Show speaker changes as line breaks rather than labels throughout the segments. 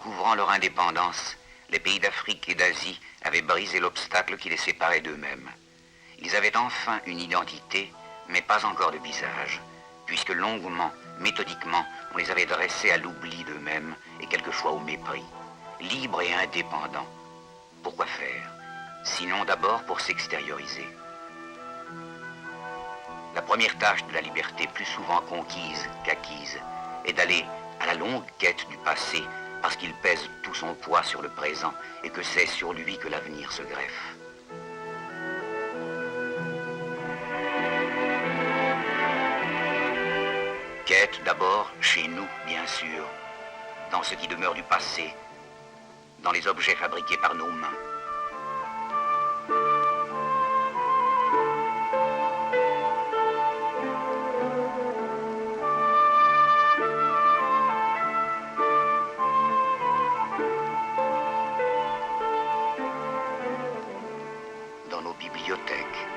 recouvrant leur indépendance, les pays d'Afrique et d'Asie avaient brisé l'obstacle qui les séparait d'eux-mêmes. Ils avaient enfin une identité, mais pas encore de visage, puisque longuement, méthodiquement, on les avait dressés à l'oubli d'eux-mêmes et quelquefois au mépris. Libres et indépendants. Pourquoi faire? Sinon d'abord pour s'extérioriser. La première tâche de la liberté, plus souvent conquise qu'acquise, est d'aller à la longue quête du passé, parce qu'il pèse tout son poids sur le présent et que c'est sur lui que l'avenir se greffe. Quête d'abord chez nous, bien sûr, dans ce qui demeure du passé, dans les objets fabriqués par nos mains. Dans nos bibliothèques.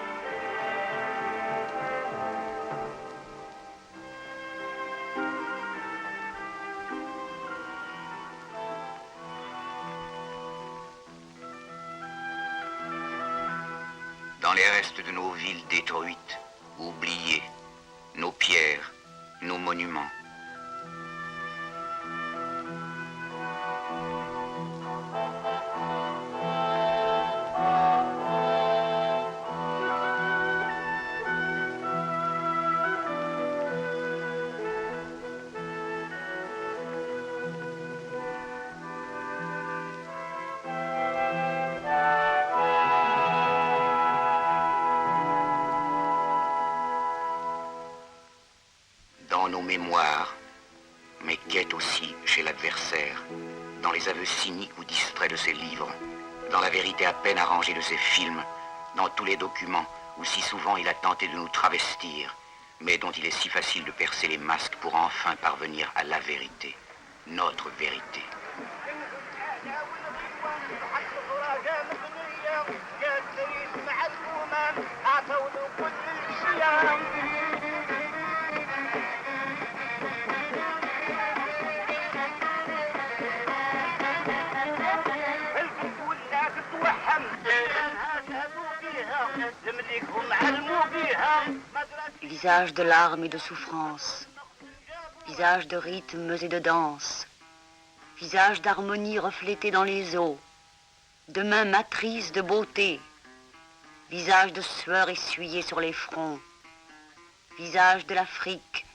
Dans les restes de nos villes détruites, oubliées, nos pierres, nos monuments. Dans nos mémoires, mais quête aussi chez l'adversaire, dans les aveux cyniques ou distraits de ses livres, dans la vérité à peine arrangée de ses films, dans tous les documents où si souvent il a tenté de nous travestir, mais dont il est si facile de percer les masques pour enfin parvenir à la vérité, notre vérité.
Visage de larmes et de souffrance, visage de rythmes et de danse, visage d'harmonie reflétée dans les eaux, de mains matrices de beauté, visage de sueur essuyée sur les fronts, visage de l'Afrique,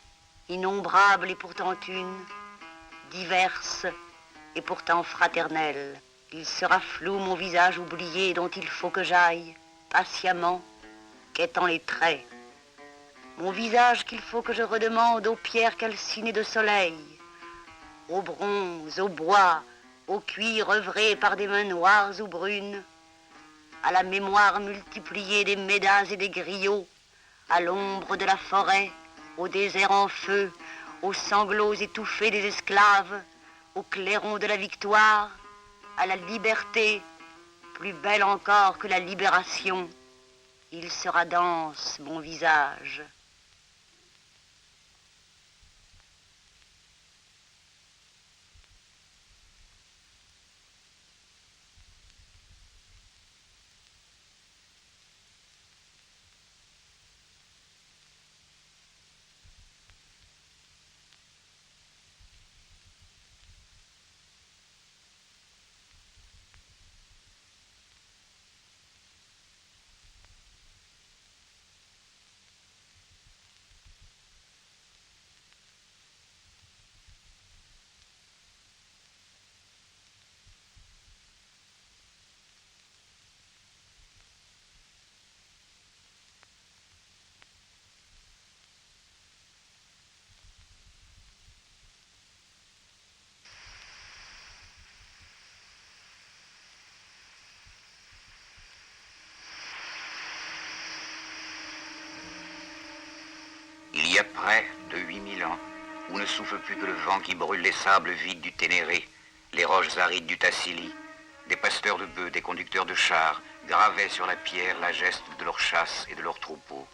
innombrable et pourtant une, diverse et pourtant fraternelle. Il sera flou mon visage oublié dont il faut que j'aille, patiemment, quêtant les traits. Mon visage qu'il faut que je redemande aux pierres calcinées de soleil, au bronze, au bois, au cuir œuvré par des mains noires ou brunes, à la mémoire multipliée des médas et des griots, à l'ombre de la forêt, au désert en feu, aux sanglots étouffés des esclaves, au clairon de la victoire, à la liberté, plus belle encore que la libération. Il sera dense, mon visage.
Il y a près de 8000 ans, où ne souffle plus que le vent qui brûle les sables vides du Ténéré, les roches arides du Tassili, des pasteurs de bœufs, des conducteurs de chars, gravaient sur la pierre la geste de leur chasse et de leurs troupeaux.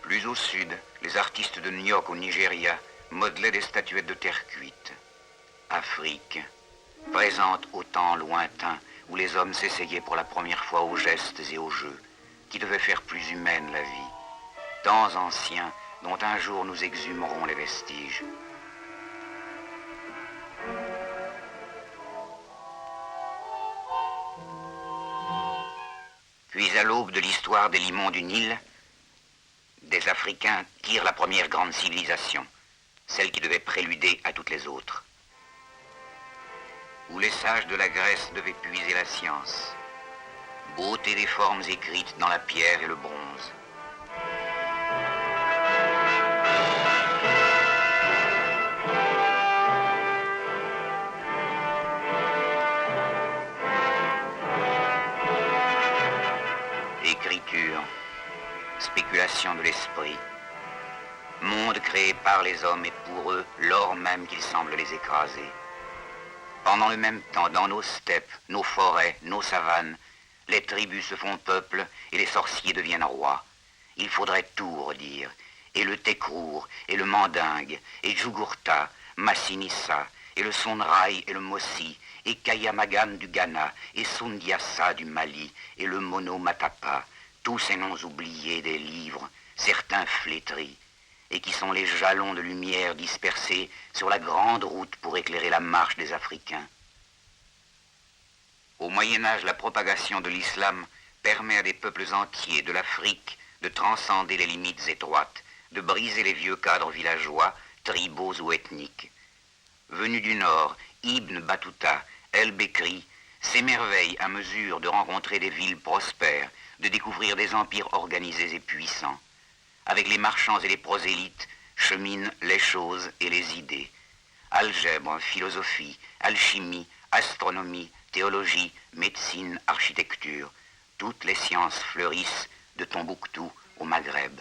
Plus au sud, les artistes de New York au Nigeria modelaient des statuettes de terre cuite. Afrique, présente au temps lointain où les hommes s'essayaient pour la première fois aux gestes et aux jeux qui devaient faire plus humaine la vie. Temps anciens dont un jour nous exhumerons les vestiges. Puis à l'aube de l'histoire des limons du Nil, des Africains tirent la première grande civilisation, celle qui devait préluder à toutes les autres. Où les sages de la Grèce devaient puiser la science, beauté des formes écrites dans la pierre et le bronze. Écriture, spéculation de l'esprit, monde créé par les hommes et pour eux, l'or même qu'ils semblent les écraser. Pendant le même temps, dans nos steppes, nos forêts, nos savanes, les tribus se font peuple et les sorciers deviennent rois. Il faudrait tout redire, et le Tekrour, et le Mandingue, et Jugurtha, Massinissa, et le Sonrai et le Mossi, et Kayamagan du Ghana, et Sundiassa du Mali, et le Monomatapa, tous ces noms oubliés des livres, certains flétris, et qui sont les jalons de lumière dispersés sur la grande route pour éclairer la marche des Africains. Au Moyen-Âge, la propagation de l'islam permet à des peuples entiers de l'Afrique de transcender les limites étroites, de briser les vieux cadres villageois, tribaux ou ethniques. Venu du Nord, Ibn Battuta, El-Bekri s'émerveille à mesure de rencontrer des villes prospères, de découvrir des empires organisés et puissants. Avec les marchands et les prosélytes cheminent les choses et les idées. Algèbre, philosophie, alchimie, astronomie, théologie, médecine, architecture, toutes les sciences fleurissent de Tombouctou au Maghreb.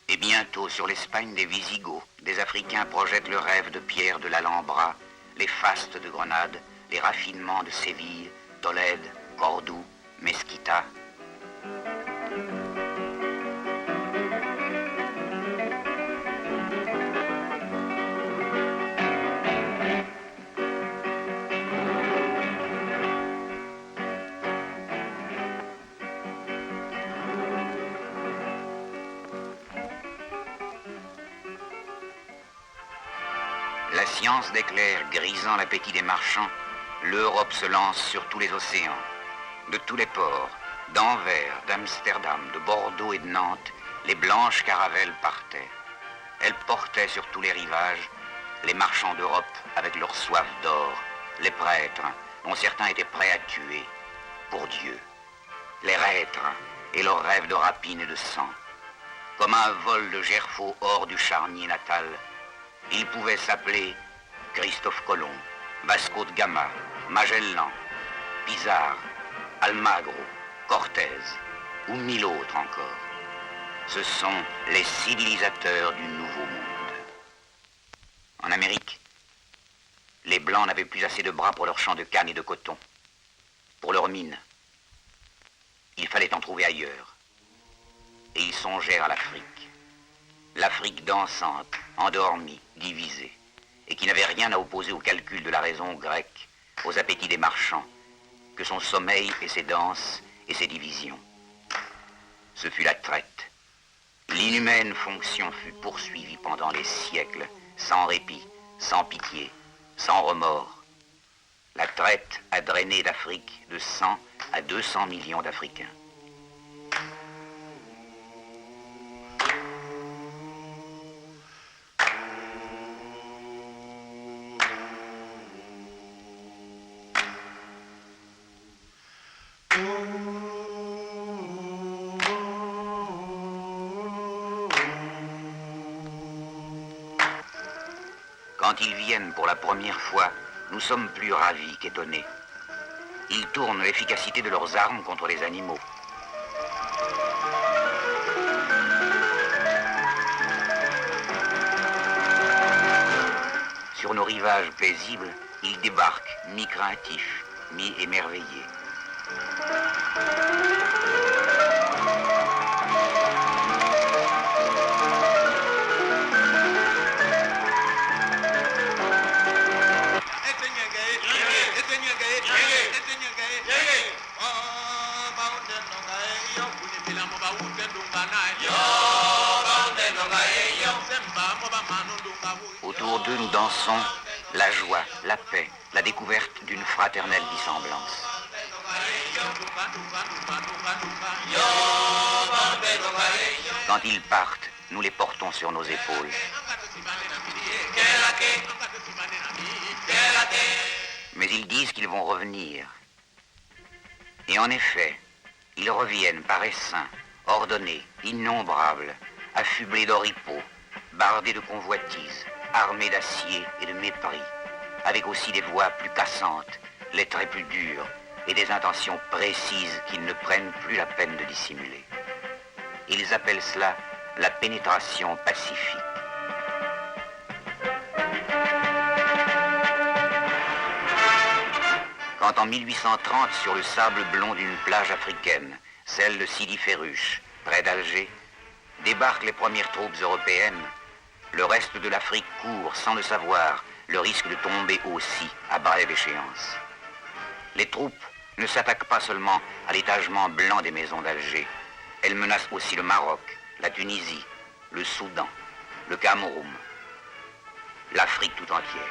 Et bientôt, sur l'Espagne des Visigoths, des Africains projettent le rêve de pierre de l'Alhambra, les fastes de Grenade, les raffinements de Séville, Tolède, Cordoue, Mesquita. La science d'éclair grisant l'appétit des marchands, l'Europe se lance sur tous les océans. De tous les ports, d'Anvers, d'Amsterdam, de Bordeaux et de Nantes, les blanches caravelles partaient. Elles portaient sur tous les rivages les marchands d'Europe avec leur soif d'or, les prêtres, dont certains étaient prêts à tuer, pour Dieu, les reîtres et leurs rêves de rapine et de sang. Comme un vol de gerfaut hors du charnier natal, ils pouvaient s'appeler Christophe Colomb, Vasco de Gama, Magellan, Pizarre, Almagro, Cortés ou 1000 autres encore. Ce sont les civilisateurs du Nouveau Monde. En Amérique, les Blancs n'avaient plus assez de bras pour leurs champs de canne et de coton, pour leurs mines. Il fallait en trouver ailleurs. Et ils songèrent à l'Afrique. L'Afrique dansante, endormie, divisée, et qui n'avait rien à opposer au calcul de la raison grecque, aux appétits des marchands, que son sommeil et ses danses et ses divisions. Ce fut la traite. L'inhumaine fonction fut poursuivie pendant les siècles, sans répit, sans pitié, sans remords. La traite a drainé d'Afrique de 100 à 200 millions d'Africains. Quand ils viennent pour la première fois, nous sommes plus ravis qu'étonnés. Ils tournent l'efficacité de leurs armes contre les animaux. Sur nos rivages paisibles, ils débarquent, mi-craintifs, mi-émerveillés. autour d'eux, nous dansons la joie, la paix, la découverte d'une fraternelle dissemblance. Quand ils partent, nous les portons sur nos épaules. Mais ils disent qu'ils vont revenir. Et en effet, ils reviennent par essaims, ordonnés, innombrables, affublés d'oripeaux, bardés de convoitises, armés d'acier et de mépris, avec aussi des voix plus cassantes, les traits plus durs et des intentions précises qu'ils ne prennent plus la peine de dissimuler. Ils appellent cela la pénétration pacifique. Quand en 1830, sur le sable blond d'une plage africaine, celle de Sidi Ferruche, près d'Alger, débarquent les premières troupes européennes, le reste de l'Afrique court sans le savoir le risque de tomber aussi à brève échéance. Les troupes ne s'attaquent pas seulement à l'étagement blanc des maisons d'Alger, elles menacent aussi le Maroc, la Tunisie, le Soudan, le Cameroun, l'Afrique tout entière.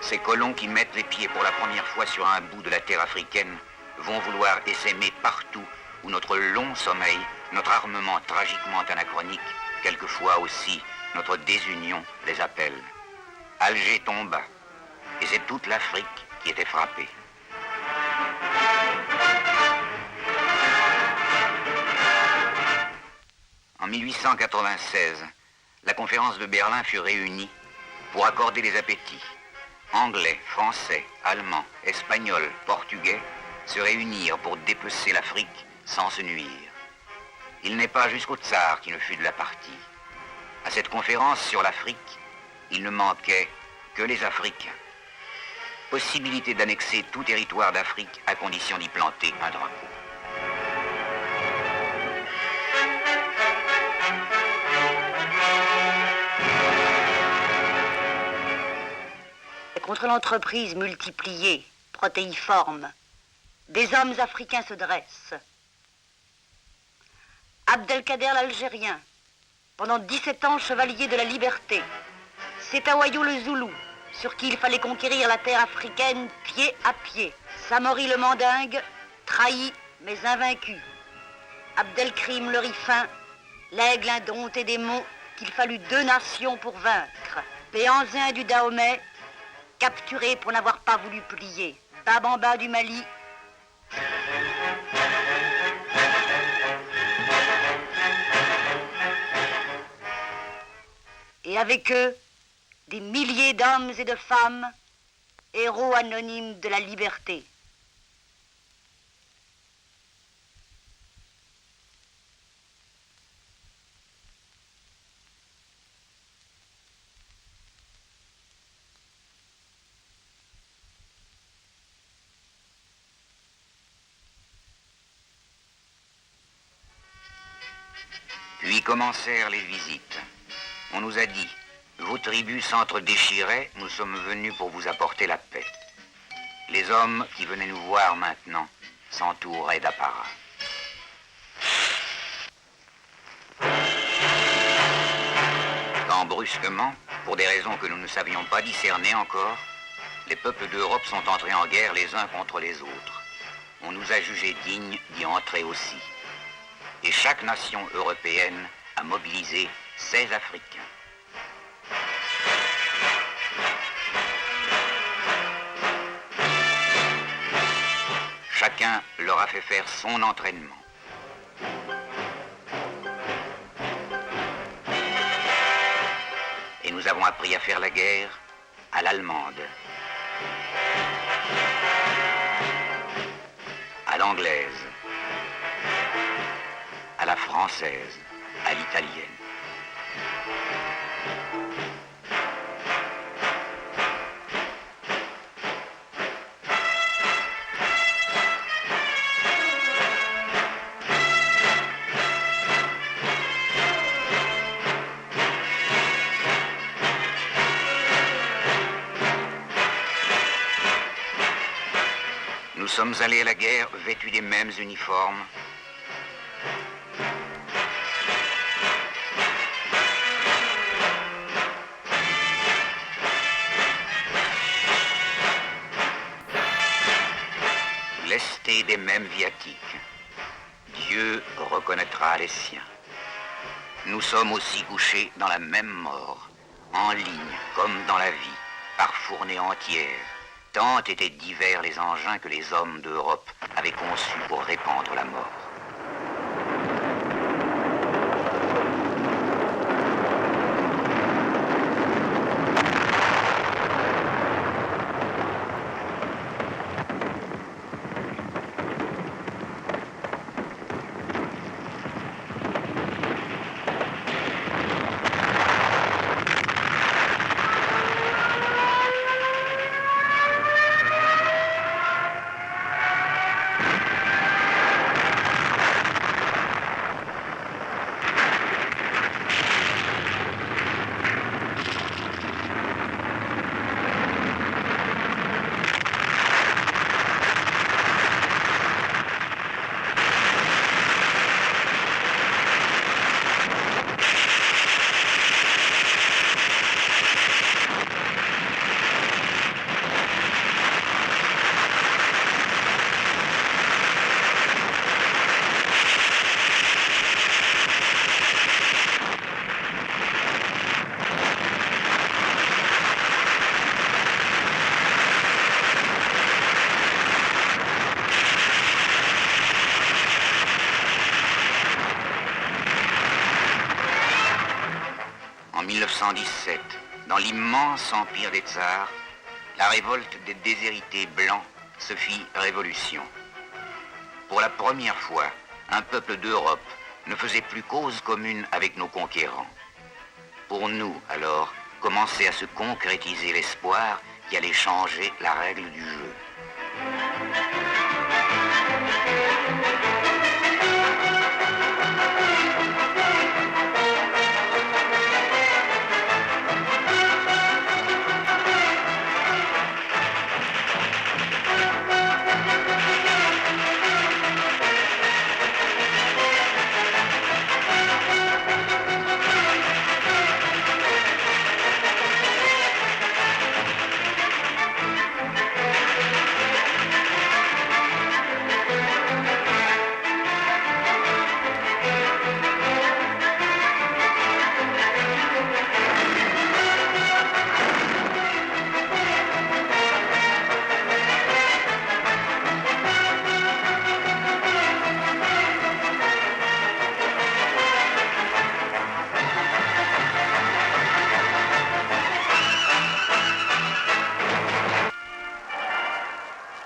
Ces colons qui mettent les pieds pour la première fois sur un bout de la terre africaine vont vouloir essaimer partout où notre long sommeil, notre armement tragiquement anachronique, quelquefois aussi notre désunion les appelle. Alger tomba, et c'est toute l'Afrique qui était frappée. En 1896, la conférence de Berlin fut réunie pour accorder les appétits. Anglais, Français, Allemands, Espagnols, Portugais se réunirent pour dépecer l'Afrique sans se nuire. Il n'est pas jusqu'au tsar qui ne fut de la partie. À cette conférence sur l'Afrique, il ne manquait que les Africains. Possibilité d'annexer tout territoire d'Afrique à condition d'y planter un drapeau.
Contre l'entreprise multipliée, protéiforme, des hommes africains se dressent. Abdelkader l'Algérien, pendant 17 ans chevalier de la liberté, Setawayo le Zoulou, sur qui il fallait conquérir la terre africaine pied à pied, Samori le Mandingue, trahi mais invaincu, Abdelkrim le Rifin, l'aigle indompté des monts qu'il fallut 2 nations pour vaincre, Péanzin du Dahomey, capturé pour n'avoir pas voulu plier, Babamba du Mali. Et avec eux, des milliers d'hommes et de femmes, héros anonymes de la liberté.
Puis commencèrent les visites. On nous a dit, vos tribus s'entre-déchiraient, nous sommes venus pour vous apporter la paix. Les hommes qui venaient nous voir maintenant s'entouraient d'apparat. Quand brusquement, pour des raisons que nous ne savions pas discerner encore, les peuples d'Europe sont entrés en guerre les uns contre les autres. On nous a jugés dignes d'y entrer aussi. Et chaque nation européenne a mobilisé ses Africains. Chacun leur a fait faire son entraînement. Et nous avons appris à faire la guerre à l'allemande, à l'anglaise, à la française, à l'italienne. sommes allés à la guerre vêtus des mêmes uniformes. Lestés des mêmes viatiques. Dieu reconnaîtra les siens. Nous sommes aussi couchés dans la même mort, en ligne comme dans la vie, par fournées entières. Tant étaient divers les engins que les hommes d'Europe avaient conçus pour répandre la mort. En 1917, dans l'immense empire des tsars, la révolte des déshérités blancs se fit révolution. Pour la première fois, un peuple d'Europe ne faisait plus cause commune avec nos conquérants. Pour nous, alors, commençait à se concrétiser l'espoir qui allait changer la règle du jeu.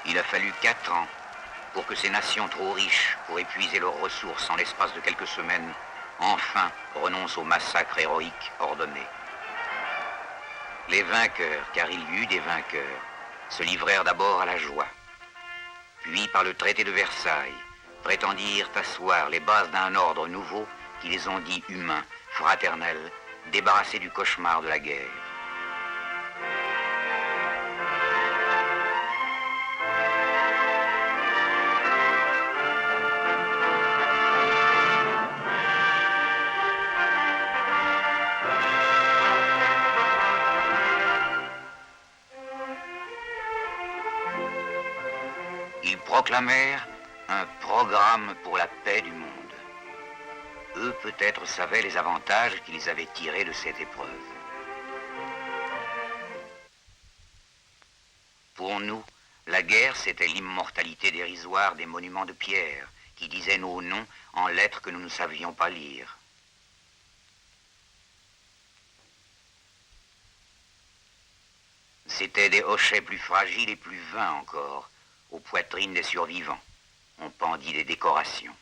Il a fallu 4 ans pour que ces nations trop riches pour épuiser leurs ressources en l'espace de quelques semaines, enfin renoncent au massacre héroïque ordonné. Les vainqueurs, car il y eut des vainqueurs, se livrèrent d'abord à la joie. Puis, par le traité de Versailles, prétendirent asseoir les bases d'un ordre nouveau qui les ont dit humains, fraternels, débarrassés du cauchemar de la guerre. Ils proclamèrent un programme pour la paix du monde. Eux peut-être savaient les avantages qu'ils avaient tirés de cette épreuve. Pour nous, la guerre, c'était l'immortalité dérisoire des monuments de pierre qui disaient nos noms en lettres que nous ne savions pas lire. C'étaient des hochets plus fragiles et plus vains encore, aux poitrines des survivants. On pendit des décorations.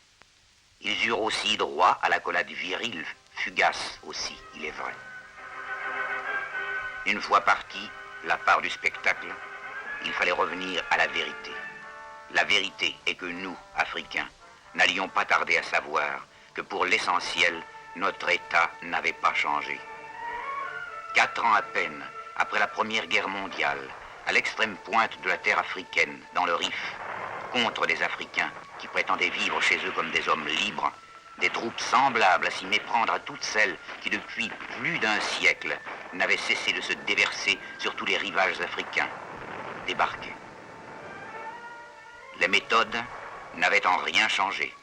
Ils eurent aussi droit à l'accolade virile, fugace aussi, il est vrai. Une fois parti, la part du spectacle, il fallait revenir à la vérité. La vérité est que nous, Africains, n'allions pas tarder à savoir que pour l'essentiel, notre État n'avait pas changé. 4 ans à peine après la Première Guerre mondiale, à l'extrême pointe de la terre africaine, dans le Rif, contre des Africains qui prétendaient vivre chez eux comme des hommes libres, des troupes semblables à s'y méprendre à toutes celles qui, depuis plus d'un siècle, n'avaient cessé de se déverser sur tous les rivages africains, débarquaient. Les méthodes n'avaient en rien changé.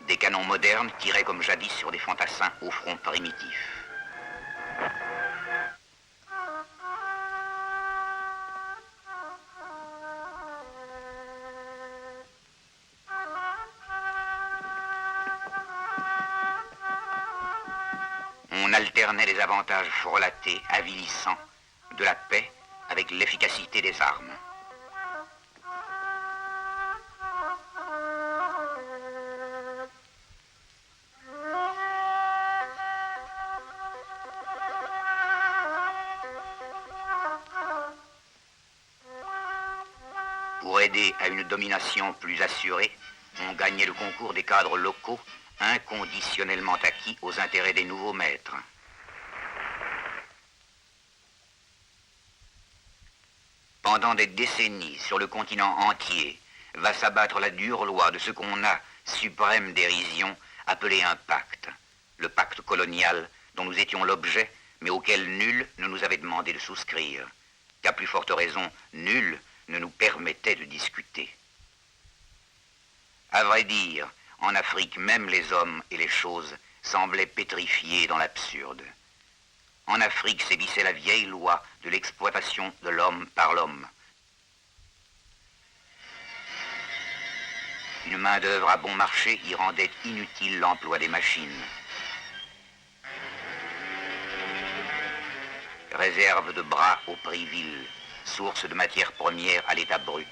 Des canons modernes tiraient comme jadis sur des fantassins au front primitif. On alternait les avantages frelatés, avilissants, de la paix avec l'efficacité des armes. Pour aider à une domination plus assurée, on gagnait le concours des cadres locaux, inconditionnellement acquis aux intérêts des nouveaux maîtres. Pendant des décennies, sur le continent entier, va s'abattre la dure loi de ce qu'on a, suprême dérision, appelé un pacte. Le pacte colonial dont nous étions l'objet, mais auquel nul ne nous avait demandé de souscrire. Qu'à plus forte raison, nul ne nous permettait de discuter. À vrai dire, en Afrique, même les hommes et les choses semblaient pétrifiés dans l'absurde. En Afrique sévissait la vieille loi de l'exploitation de l'homme par l'homme. Une main-d'œuvre à bon marché y rendait inutile l'emploi des machines. Réserve de bras au prix vil, source de matières premières à l'état brut,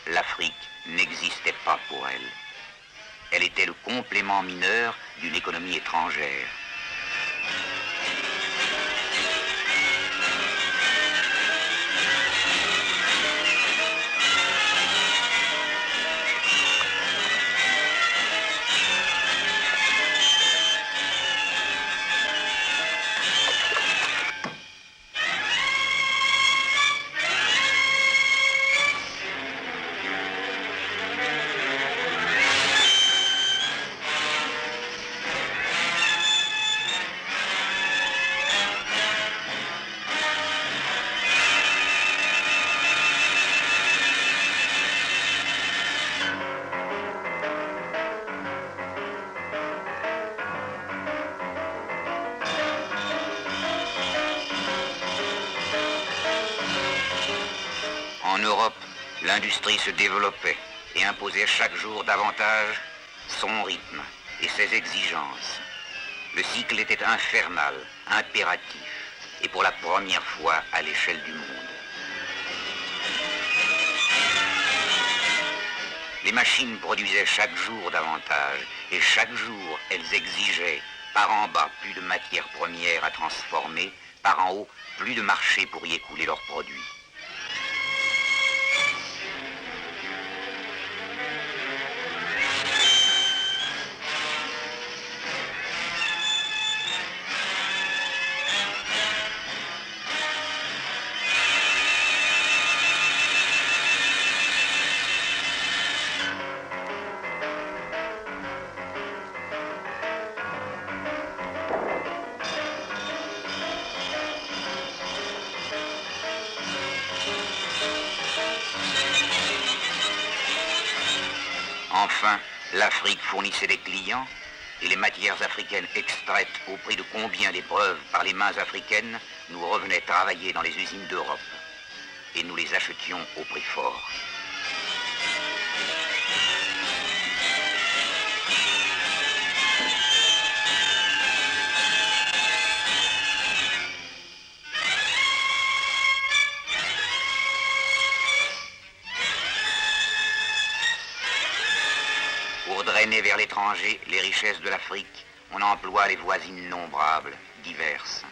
l'Afrique n'existait pas pour elle. Elle était le complément mineur d'une économie étrangère. En Europe, l'industrie se développait et imposait chaque jour davantage son rythme et ses exigences. Le cycle était infernal, impératif, et pour la première fois à l'échelle du monde. Les machines produisaient chaque jour davantage, et chaque jour elles exigeaient, par en bas, plus de matières premières à transformer, par en haut, plus de marché pour y écouler leurs produits. Enfin, l'Afrique fournissait des clients et les matières africaines extraites au prix de combien d'épreuves par les mains africaines nous revenaient travailler dans les usines d'Europe. Et nous les achetions au prix fort. Pour drainer vers l'étranger les richesses de l'Afrique, on emploie les voies innombrables, diverses.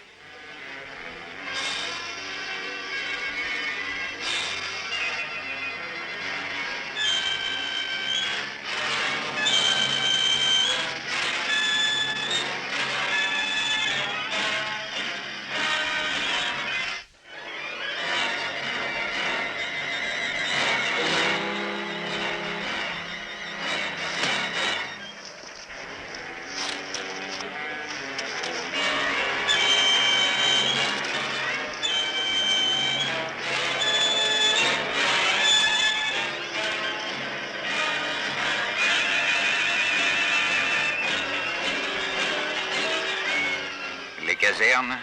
moderne,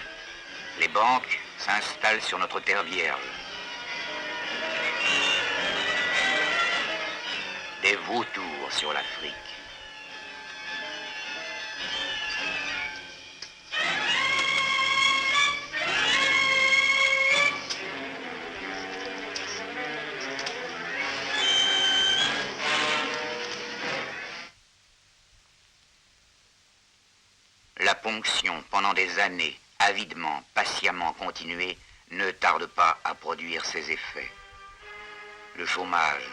les banques s'installent sur notre terre vierge. Des vautours sur l'Afrique. La ponction, pendant des années, avidement, patiemment continuée, ne tarde pas à produire ses effets. Le chômage,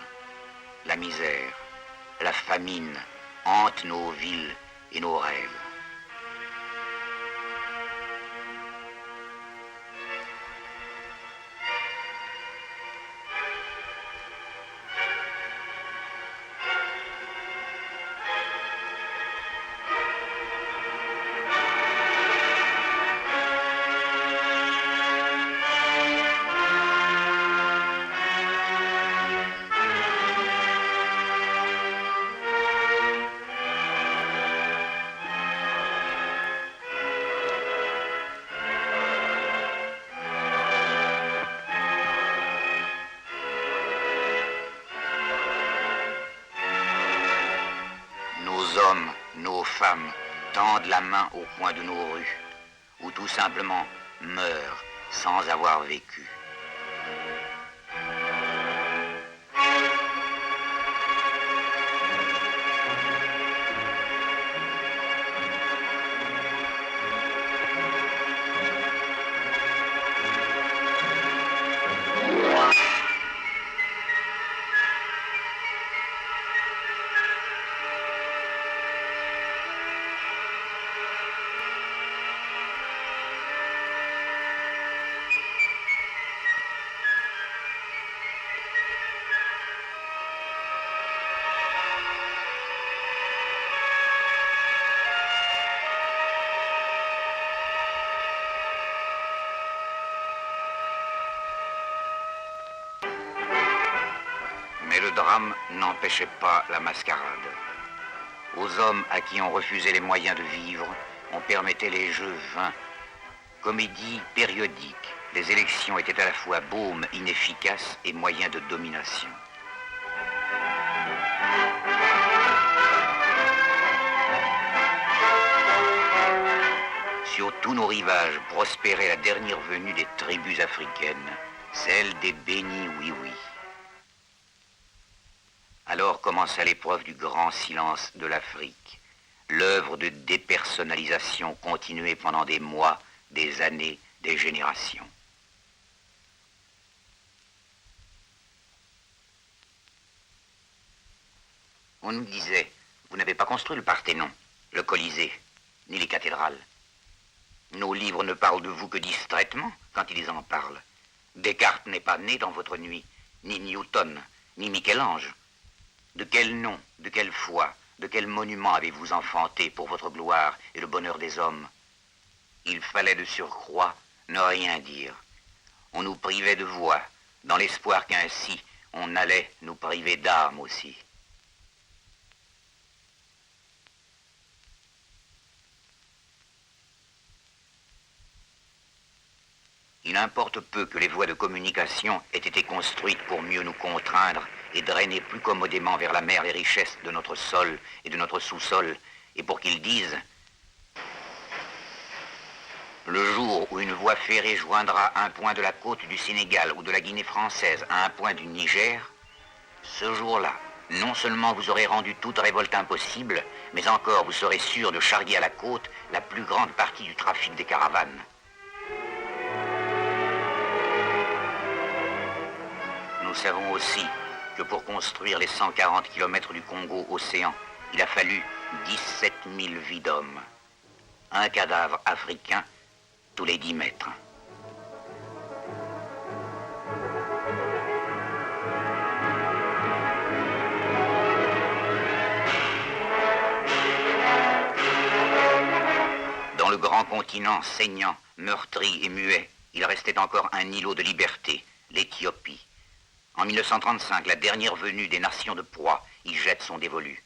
la misère, la famine hantent nos villes et nos rêves. Nos hommes, nos femmes tendent la main au coin de nos rues, ou tout simplement meurent sans avoir vécu. Mais le drame n'empêchait pas la mascarade. Aux hommes à qui on refusait les moyens de vivre, on permettait les jeux vains. Comédie périodique, les élections étaient à la fois baume inefficace et moyen de domination. Sur tous nos rivages prospérait la dernière venue des tribus africaines, celle des bénis oui-oui. Alors commença l'épreuve du grand silence de l'Afrique, l'œuvre de dépersonnalisation continuée pendant des mois, des années, des générations. On nous disait, vous n'avez pas construit le Parthénon, le Colisée, ni les cathédrales. Nos livres ne parlent de vous que distraitement quand ils en parlent. Descartes n'est pas né dans votre nuit, ni Newton, ni Michel-Ange. De quel nom, de quelle foi, de quel monument avez-vous enfanté pour votre gloire et le bonheur des hommes? Il fallait de surcroît ne rien dire. On nous privait de voix, dans l'espoir qu'ainsi on allait nous priver d'âme aussi. Il importe peu que les voies de communication aient été construites pour mieux nous contraindre et drainer plus commodément vers la mer les richesses de notre sol et de notre sous-sol, et pour qu'ils disent « Le jour où une voie ferrée joindra un point de la côte du Sénégal ou de la Guinée française à un point du Niger, ce jour-là, non seulement vous aurez rendu toute révolte impossible, mais encore vous serez sûr de charrier à la côte la plus grande partie du trafic des caravanes. » Nous savons aussi que pour construire les 140 km du Congo-Océan, il a fallu 17 000 vies d'hommes. Un cadavre africain tous les 10 mètres. Dans le grand continent saignant, meurtri et muet, il restait encore un îlot de liberté, l'Éthiopie. En 1935, la dernière venue des nations de proie y jette son dévolu.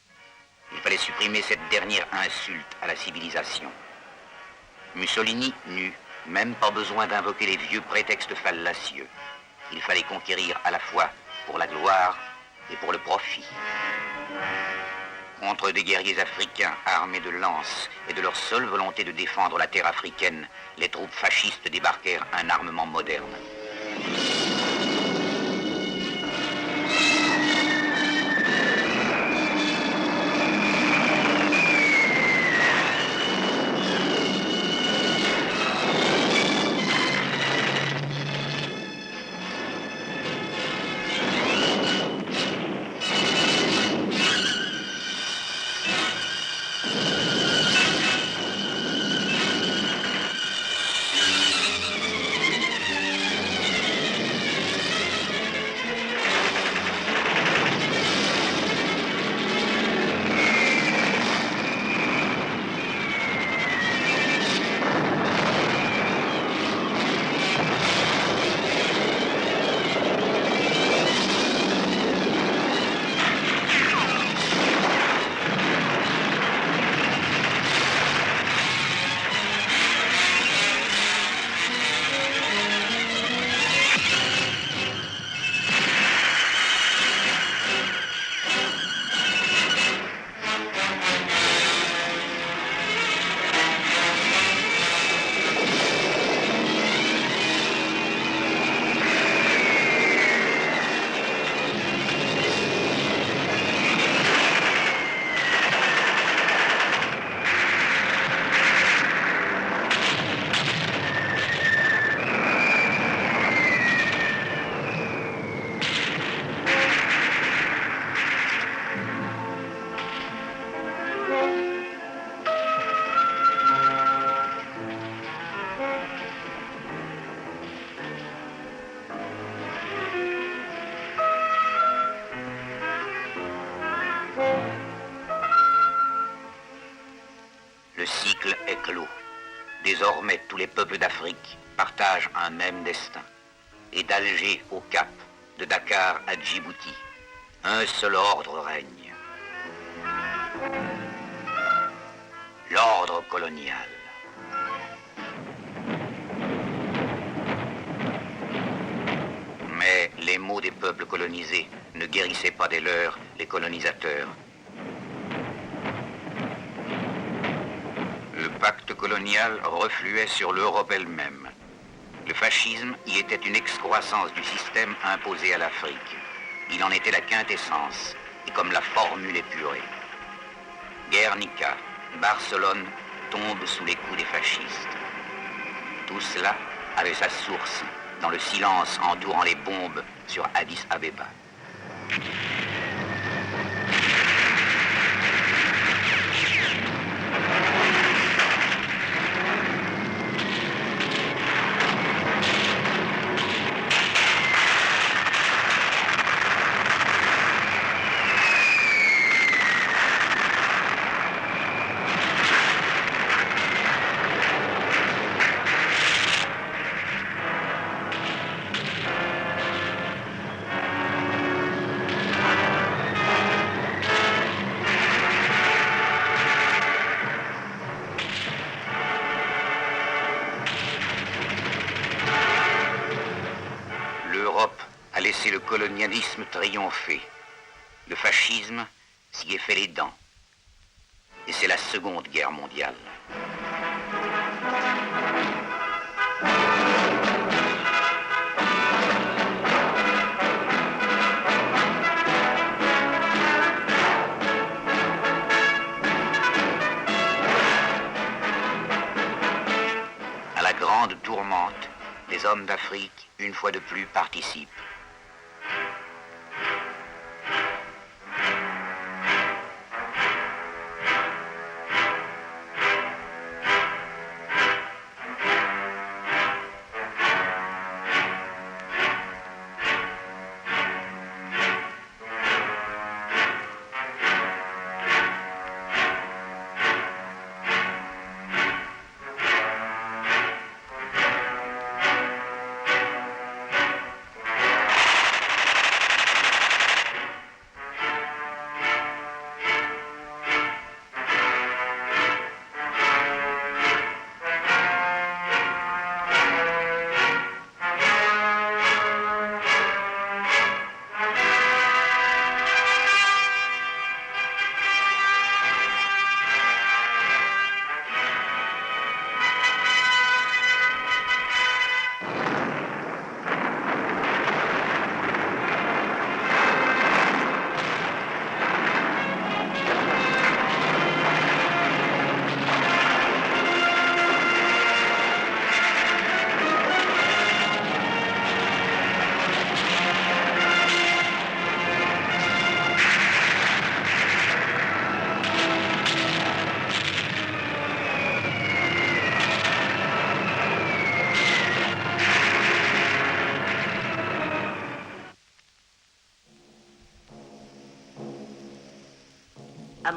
Il fallait supprimer cette dernière insulte à la civilisation. Mussolini, nu, Même pas besoin d'invoquer les vieux prétextes fallacieux. Il fallait conquérir à la fois pour la gloire et pour le profit. Contre des guerriers africains armés de lances et de leur seule volonté de défendre la terre africaine, les troupes fascistes débarquèrent un armement moderne. Le cycle est clos. Désormais, tous les peuples d'Afrique partagent un même destin. Et d'Alger au Cap, de Dakar à Djibouti, un seul ordre règne. L'ordre colonial. Mais les maux des peuples colonisés ne guérissaient pas des leurs les colonisateurs. Le pacte colonial refluait sur l'Europe elle-même. Le fascisme y était une excroissance du système imposé à l'Afrique. Il en était la quintessence, et comme la formule épurée. Guernica, Barcelone tombent sous les coups des fascistes. Tout cela avait sa source dans le silence entourant les bombes sur Addis Abeba. L'Europe a laissé le colonialisme triompher. Le fascisme s'y est fait les dents. Et c'est la Seconde Guerre mondiale. À la grande tourmente, les hommes d'Afrique, une fois de plus, participent.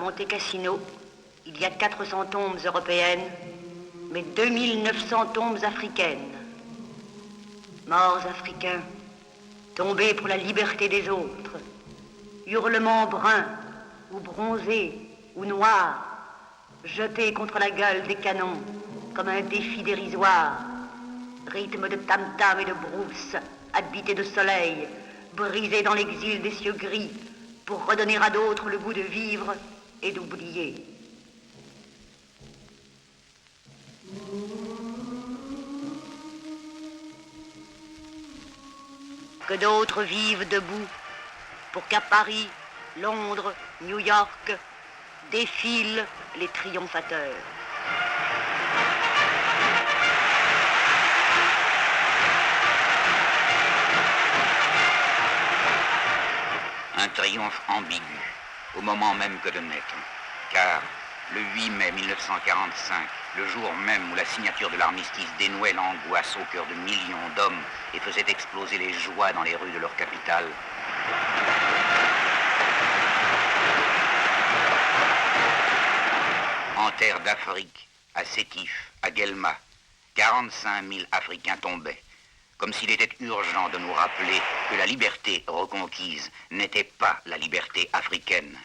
Monte Cassino, il y a 400 tombes européennes, mais 2900 tombes africaines. Morts africains, tombés pour la liberté des autres, hurlements bruns, ou bronzés, ou noirs, jetés contre la gueule des canons, comme un défi dérisoire, rythme de tam-tam et de brousse, habité de soleil, brisé dans l'exil des cieux gris, pour redonner à d'autres le goût de vivre et d'oublier. Que d'autres vivent debout, pour qu'à Paris, Londres, New York, défilent les triomphateurs.
Un triomphe ambigu, au moment même que de naître, car le 8 mai 1945, le jour même où la signature de l'armistice dénouait l'angoisse au cœur de millions d'hommes et faisait exploser les joies dans les rues de leur capitale, en terre d'Afrique, à Sétif, à Guelma, 45 000 Africains tombaient, comme s'il était urgent de nous rappeler que la liberté reconquise n'était pas la liberté africaine.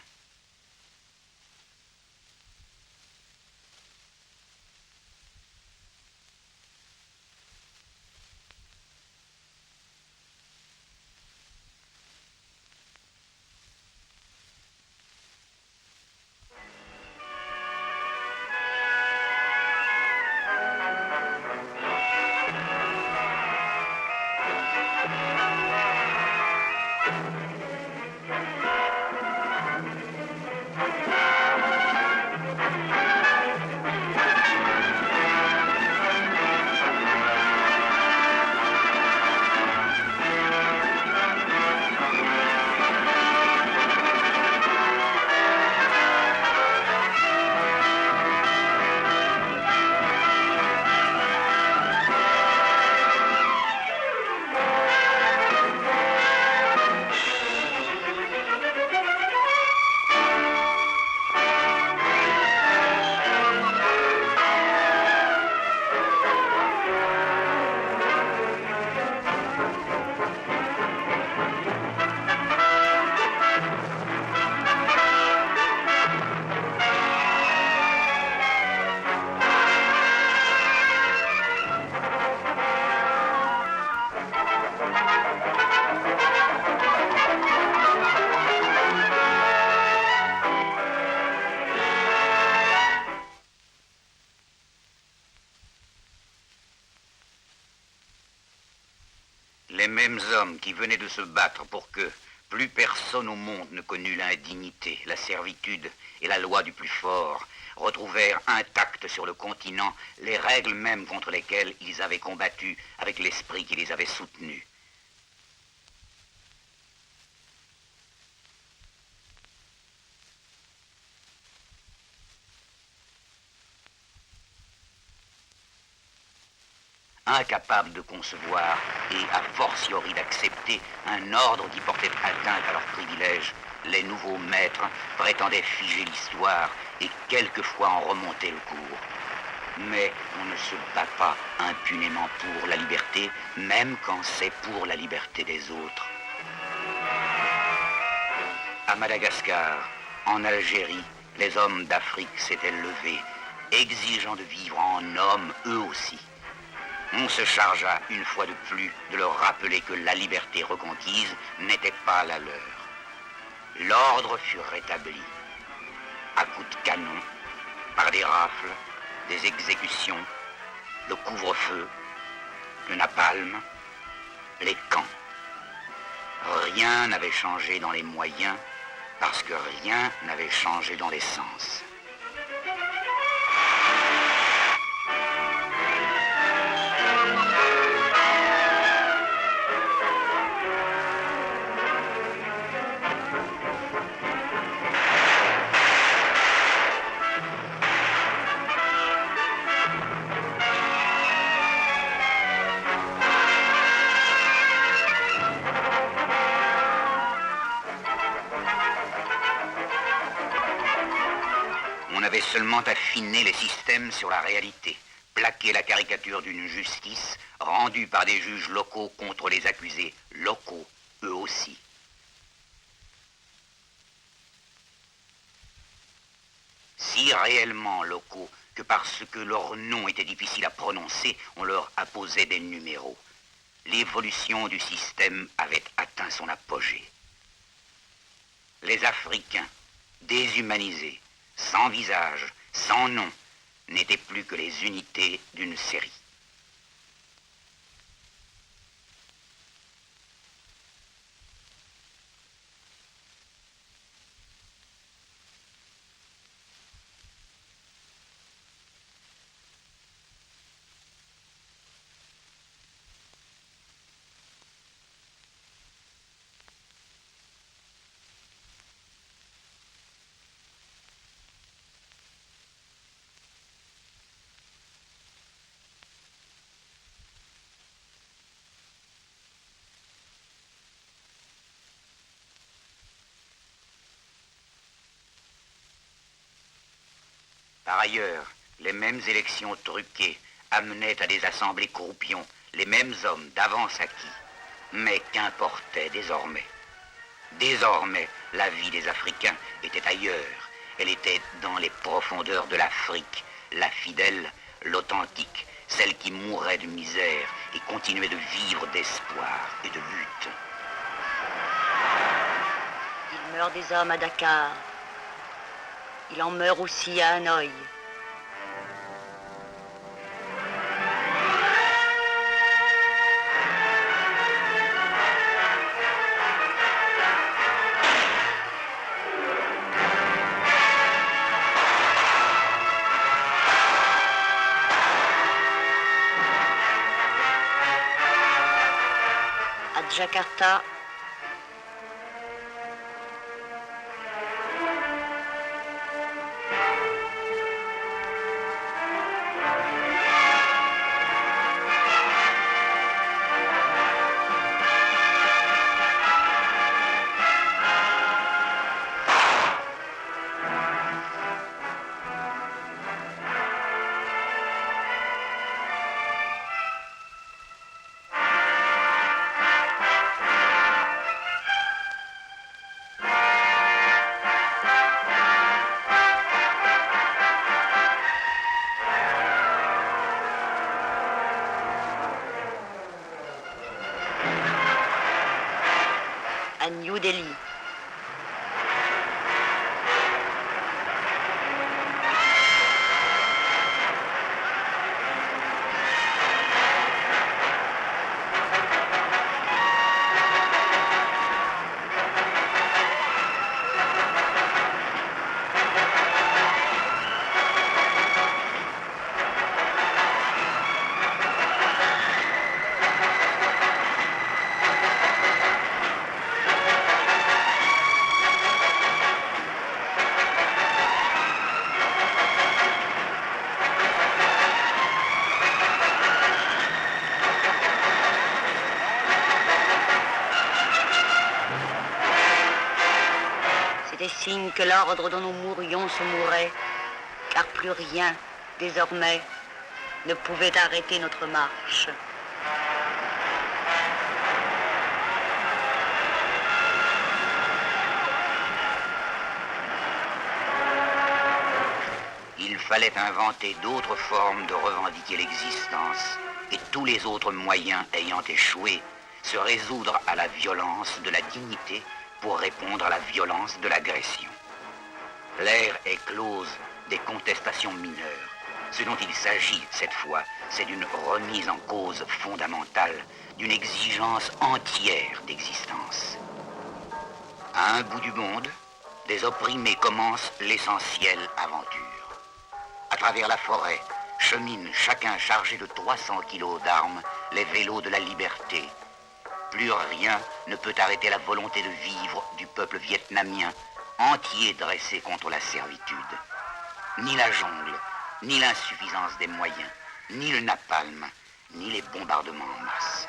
Les mêmes hommes qui venaient de se battre pour que plus personne au monde ne connût l'indignité, la servitude et la loi du plus fort, retrouvèrent intactes sur le continent les règles mêmes contre lesquelles ils avaient combattu avec l'esprit qui les avait soutenus. Incapables de concevoir et a fortiori d'accepter un ordre qui portait atteinte à leurs privilèges, les nouveaux maîtres prétendaient figer l'histoire et quelquefois en remonter le cours. Mais on ne se bat pas impunément pour la liberté, même quand c'est pour la liberté des autres. À Madagascar, en Algérie, les hommes d'Afrique s'étaient levés, exigeant de vivre en hommes eux aussi. On se chargea une fois de plus de leur rappeler que la liberté reconquise n'était pas la leur. L'ordre fut rétabli, à coups de canon, par des rafles, des exécutions, le couvre-feu, le napalm, les camps. Rien n'avait changé dans les moyens, parce que rien n'avait changé dans l'essence. seulement affiner les systèmes sur la réalité, plaquer la caricature d'une justice rendue par des juges locaux contre les accusés locaux, eux aussi. Si réellement locaux que parce que leur nom était difficile à prononcer, on leur apposait des numéros. L'évolution du système avait atteint son apogée. Les Africains, déshumanisés, sans visage, sans nom, n'étaient plus que les unités d'une série. Par ailleurs, les mêmes élections truquées amenaient à des assemblées croupions les mêmes hommes d'avance acquis. Mais qu'importait désormais? Désormais, la vie des Africains était ailleurs. Elle était dans les profondeurs de l'Afrique, la fidèle, l'authentique, celle qui mourait de misère et continuait de vivre d'espoir et de lutte.
Il meurt des hommes à Dakar. Il en meurt aussi à Hanoï. À Jakarta, à New Delhi. C'était signe que l'ordre dont nous mourions se mourait, car plus rien, désormais, ne pouvait arrêter notre marche.
Il fallait inventer d'autres formes de revendiquer l'existence, et tous les autres moyens ayant échoué, se résoudre à la violence de la dignité pour répondre à la violence de l'agression. L'ère est close des contestations mineures. Ce dont il s'agit cette fois, c'est d'une remise en cause fondamentale, d'une exigence entière d'existence. À un bout du monde, des opprimés commencent l'essentielle aventure. À travers la forêt, cheminent chacun chargé de 300 kilos d'armes, les vélos de la liberté. Plus rien ne peut arrêter la volonté de vivre du peuple vietnamien, entier dressé contre la servitude. Ni la jungle, ni l'insuffisance des moyens, ni le napalm, ni les bombardements en masse.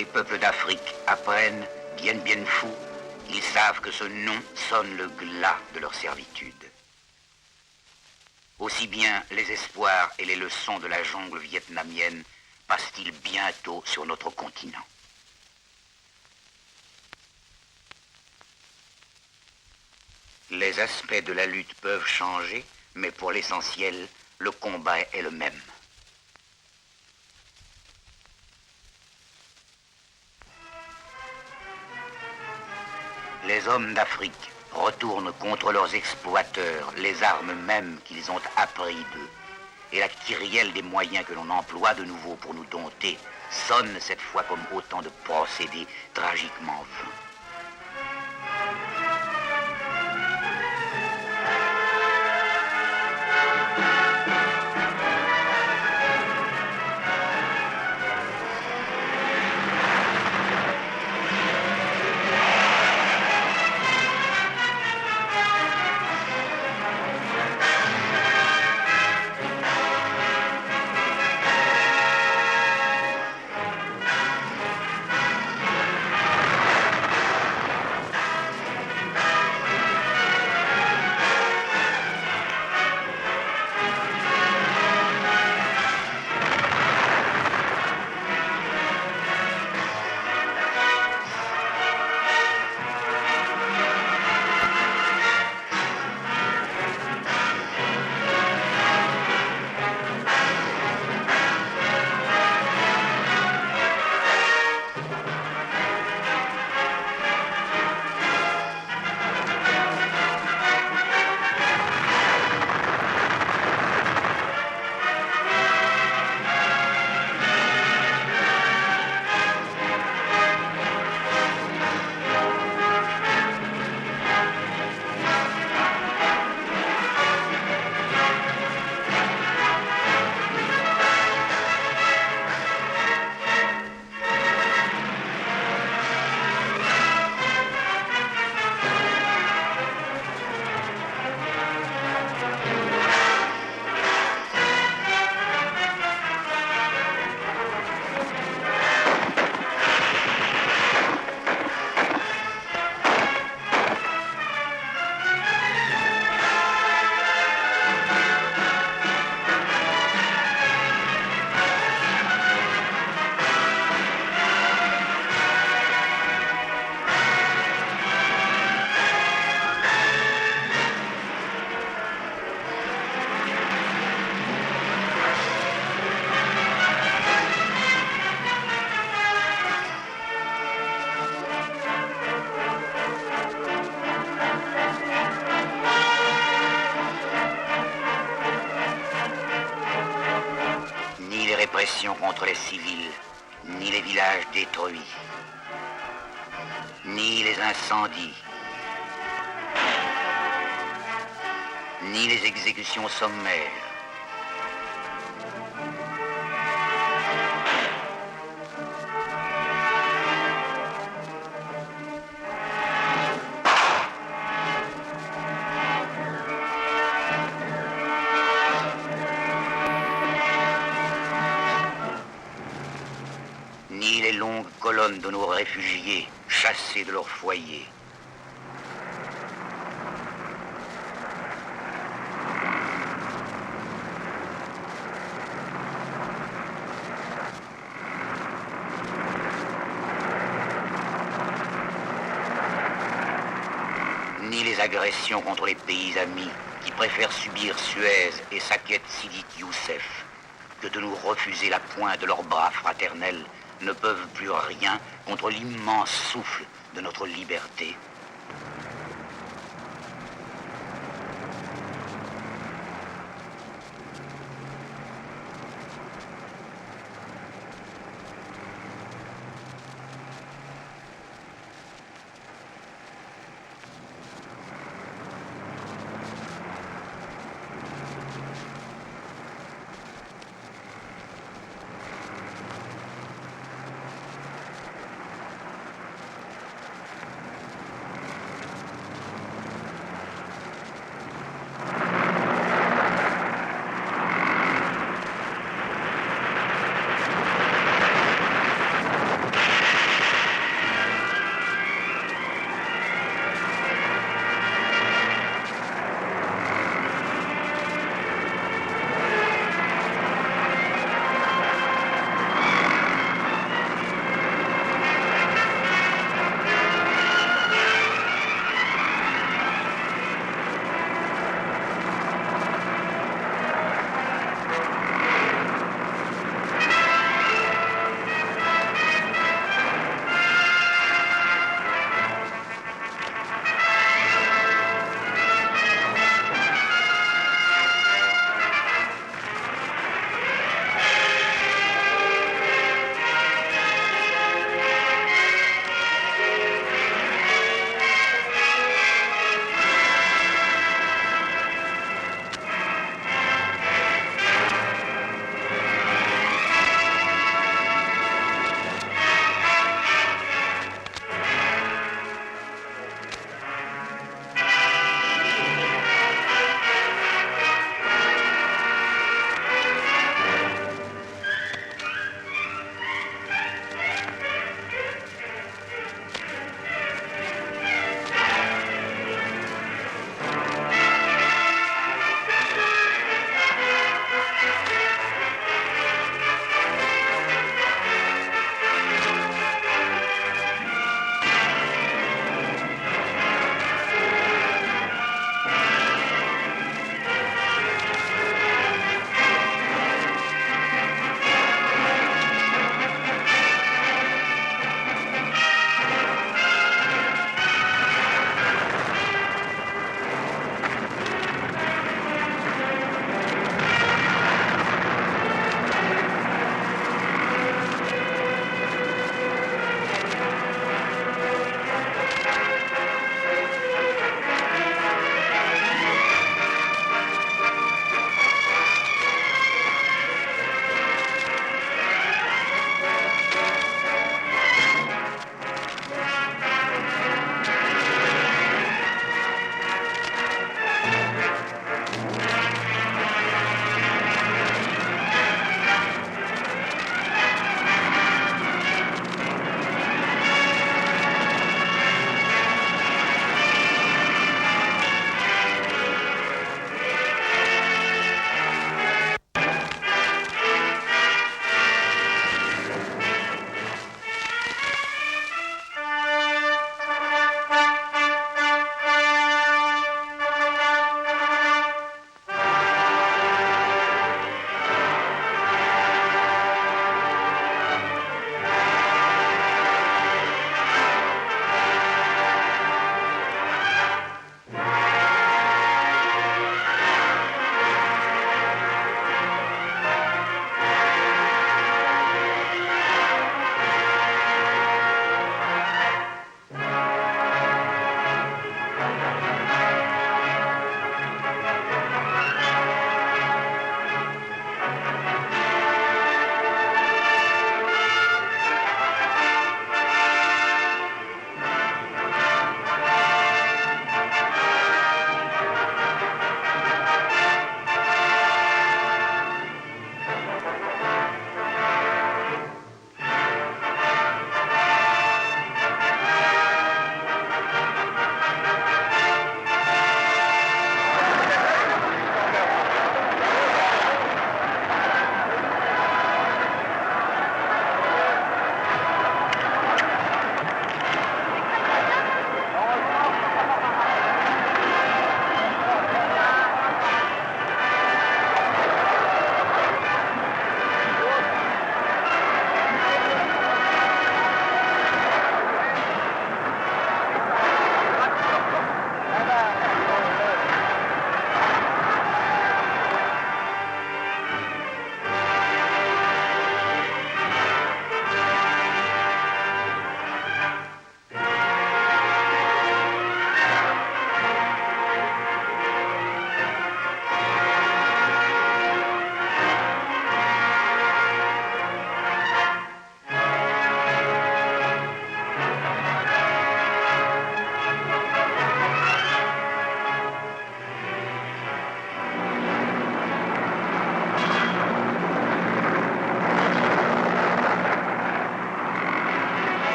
les peuples d'Afrique apprennent Dien Bien Phu, ils savent que ce nom sonne le glas de leur servitude. Aussi bien les espoirs et les leçons de la jungle vietnamienne passent-ils bientôt sur notre continent. Les aspects de la lutte peuvent changer, mais pour l'essentiel, le combat est le même. Les hommes d'Afrique retournent contre leurs exploiteurs les armes mêmes qu'ils ont appris d'eux. Et la kyrielle des moyens que l'on emploie de nouveau pour nous dompter sonne cette fois comme autant de procédés tragiquement vains. Contre les civils, ni les villages détruits, ni les incendies, ni les exécutions sommaires. Ni les longues colonnes de nos réfugiés chassés de leur foyer. Ni les agressions contre les pays amis qui préfèrent subir Suez et Saket Sidi Youssef que de nous refuser la pointe de leurs bras fraternels ne peuvent plus rien contre l'immense souffle de notre liberté.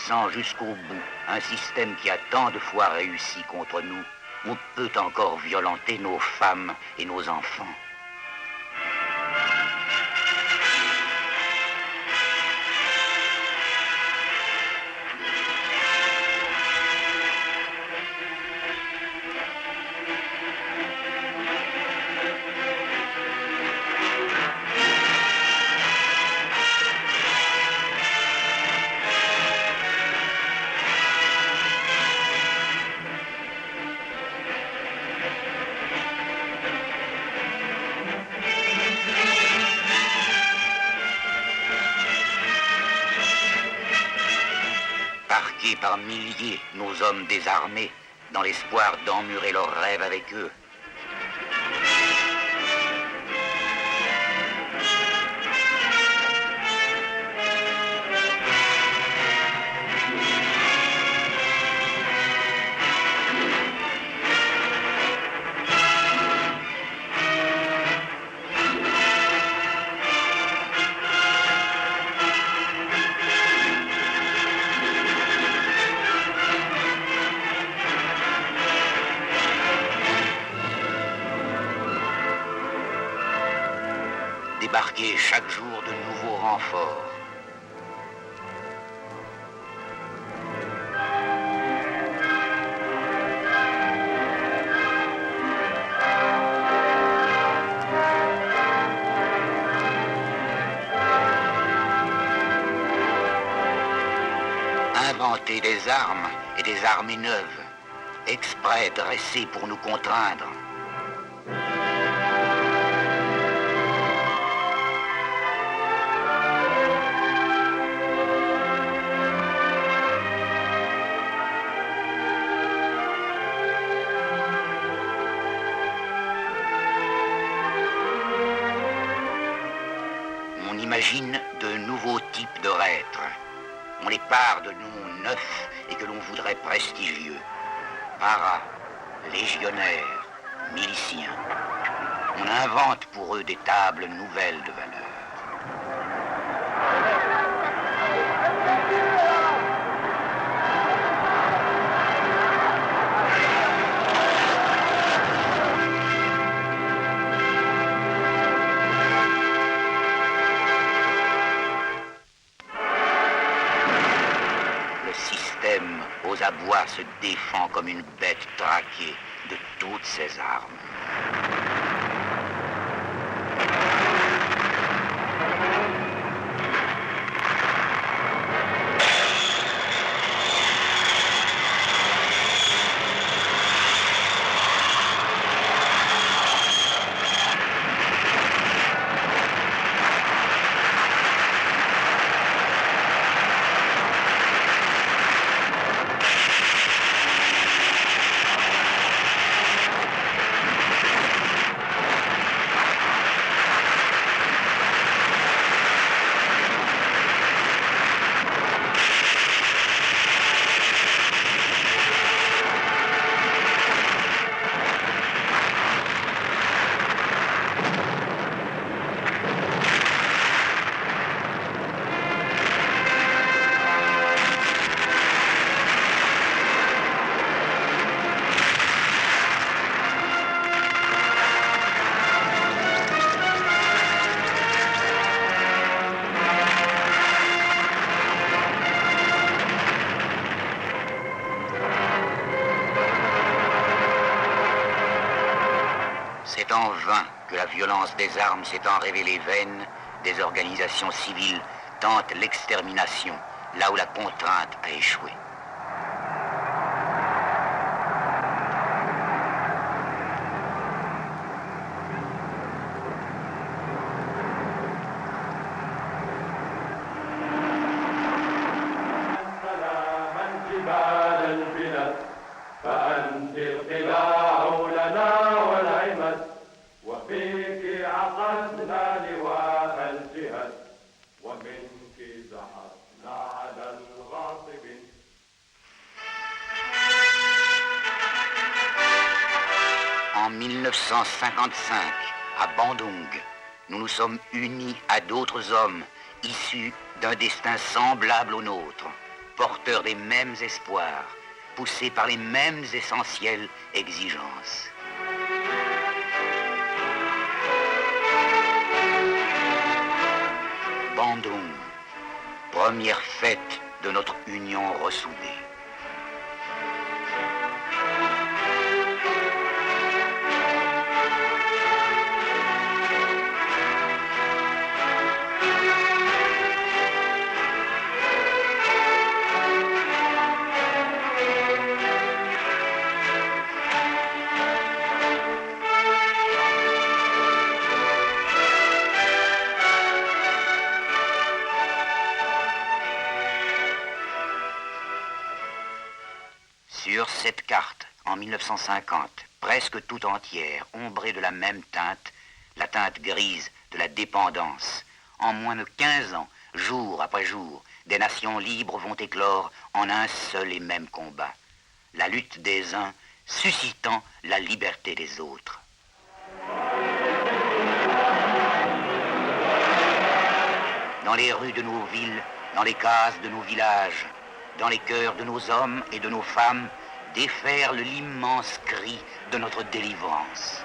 connaissant jusqu'au bout un système qui a tant de fois réussi contre nous, on peut encore violenter nos femmes et nos enfants. Parqués par milliers, nos hommes désarmés, dans l'espoir d'emmurer leurs rêves avec eux. Débarquer chaque jour de nouveaux renforts. Inventer des armes et des armées neuves, exprès dressées pour nous contraindre. On imagine de nouveaux types de reîtres. On les pare de noms neufs et que l'on voudrait prestigieux. Paras, légionnaires, miliciens. On invente pour eux des tables nouvelles de valeur. Aux abois se défend comme une bête traquée de toutes ses armes. C'est en vain que la violence des armes s'étant révélée vaine, des organisations civiles tentent l'extermination, là où la contrainte a échoué. En 1955, à Bandung, nous nous sommes unis à d'autres hommes issus d'un destin semblable au nôtre. porteurs des mêmes espoirs, poussés par les mêmes essentielles exigences. Bandung, première fête de notre union ressoudée. Sur cette carte, en 1950, presque tout entière, ombrée de la même teinte, la teinte grise de la dépendance, en moins de 15 ans, jour après jour, des nations libres vont éclore en un seul et même combat. La lutte des uns suscitant la liberté des autres. Dans les rues de nos villes, dans les cases de nos villages, dans les cœurs de nos hommes et de nos femmes, déferle l'immense cri de notre délivrance.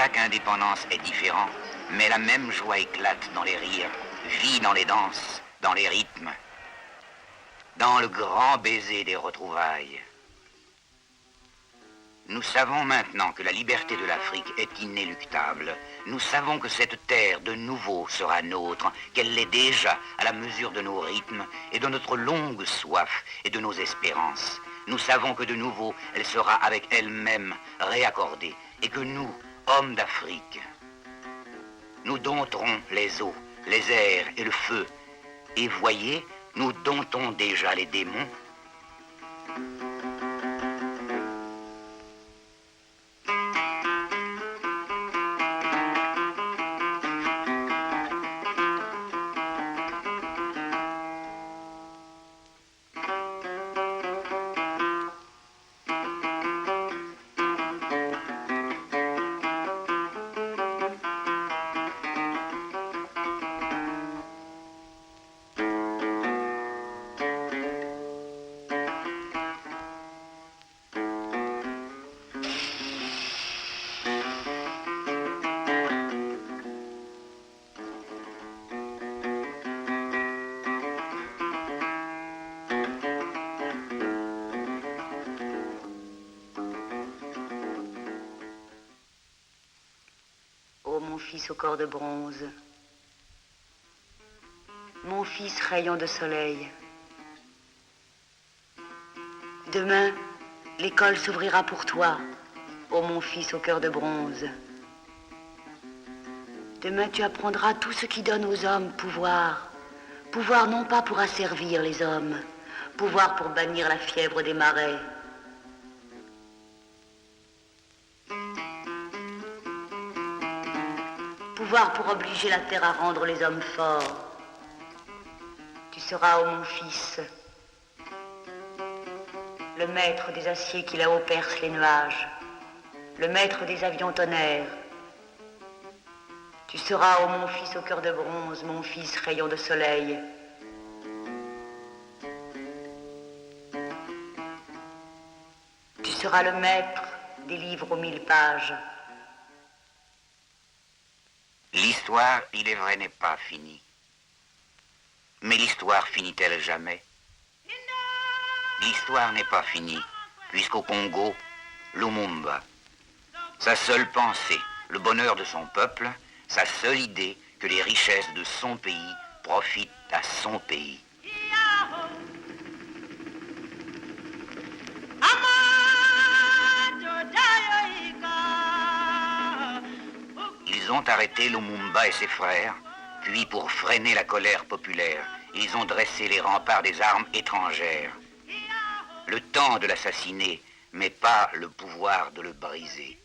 Chaque indépendance est différent, mais la même joie éclate dans les rires, vit dans les danses, dans les rythmes, dans le grand baiser des retrouvailles. Nous savons maintenant que la liberté de l'Afrique est inéluctable. Nous savons que cette terre de nouveau sera nôtre, qu'elle l'est déjà à la mesure de nos rythmes et de notre longue soif et de nos espérances. Nous savons que de nouveau elle sera avec elle-même réaccordée et que nous, hommes d'Afrique, nous dompterons les eaux, les airs et le feu. Et voyez, nous domptons déjà les démons.
fils au corps de bronze. Mon fils rayon de soleil. Demain, l'école s'ouvrira pour toi, ô mon fils au cœur de bronze. Demain, tu apprendras tout ce qui donne aux hommes pouvoir. Pouvoir non pas pour asservir les hommes, pouvoir pour bannir la fièvre des marais. Pouvoir pour obliger la terre à rendre les hommes forts. Tu seras, ô mon fils, le maître des aciers qui là-haut percent les nuages, le maître des avions tonnerres. Tu seras, ô mon fils au cœur de bronze, mon fils rayon de soleil. Tu seras le maître des livres aux 1000 pages.
L'histoire, il est vrai, n'est pas finie. Mais l'histoire finit-elle jamais? L'histoire n'est pas finie, puisqu'au Congo, Lumumba, sa seule pensée, le bonheur de son peuple, sa seule idée que les richesses de son pays profitent à son pays. Ils ont arrêté Lumumba et ses frères, puis pour freiner la colère populaire, ils ont dressé les remparts des armes étrangères. Le temps de l'assassiner, mais pas le pouvoir de le briser.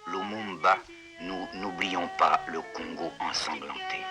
Lumumba, nous n'oublions pas le Congo ensanglanté.